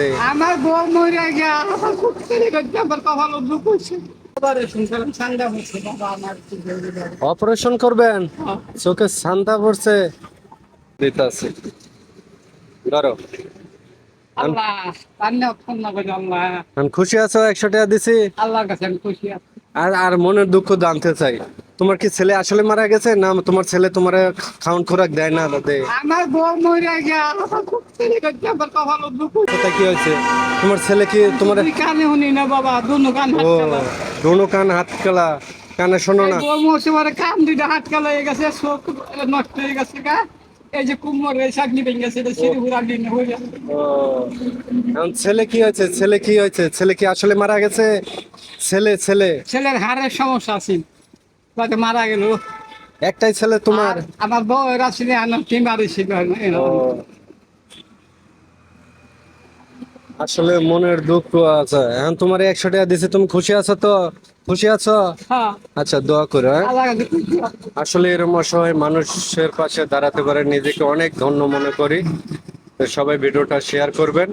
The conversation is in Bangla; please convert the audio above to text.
দে। আমার বউ মরে গিয়া আমার কুত্তারে গেছে আমার কপাল দুঃখ হচ্ছে বারে শুনছিলাম ঠান্ডা হচ্ছে বাবা আমার কি বলবো বাবা। অপারেশন করবেন? হ্যাঁ। চোখে ছান্দা পড়ছে। দিতাছি ধরো। আল্লাহ পান্না ফোন না করে আল্লাহ খুশি আছো? 100 টাকা দিছি। আল্লাহর কাছে আমি খুশি আছি। আর আর মনের দুঃখ জানতে চাই, তোমার কি ছেলে আসলে মারা গেছে, না তোমার ছেলে তোমার খাওন খোরাক দেয় না দে? আমার বউ মরে গিয়া আমার কুত্তারে গেছে আমার কপাল দুঃখ হচ্ছে। কোথায় কি হয়েছে? তোমার ছেলে কি তোমার? দুই কানে শুনি না বাবা দুনো কান হাত ও, কালা দোনো কান হাত কালা, কানে শোনো এই না? বউ মরছে মানে কান দুইটা হাত কালা হয়ে গেছে চোখ নষ্ট হয়ে গেছে গা এই যে কুমোর এই চাকনি ভেঙে গেছে এটা সিঁড়ি ঘুরা দিন হয়ে গেছে। ও, এখন ছেলে কি হয়েছে? ছেলে কি হয়েছে? ছেলে কি আসলে মারা গেছে? ছেলে ছেলে ছেলের হাড়ের সমস্যা আছে তাতে মারা গেল। একটাই ছেলে তোমার? আর আমার বউ এরা ছিল আমার টিমারি ছিল ও, আসলে মনের দুঃখ আছে। এখন তোমার 100 টাকা দিছে, তুমি খুশি আছো তো? খুশি আছো? হ্যাঁ আচ্ছা, দোয়া করো, হ্যাঁ? আল্লাহ কাছে খুশি। আসলে এরকম অসহায় মানুষের পাশে দাঁড়াতে পারে নিজেকে অনেক ধন্য মনে করি। তো সবাই ভিডিওটা শেয়ার করবেন।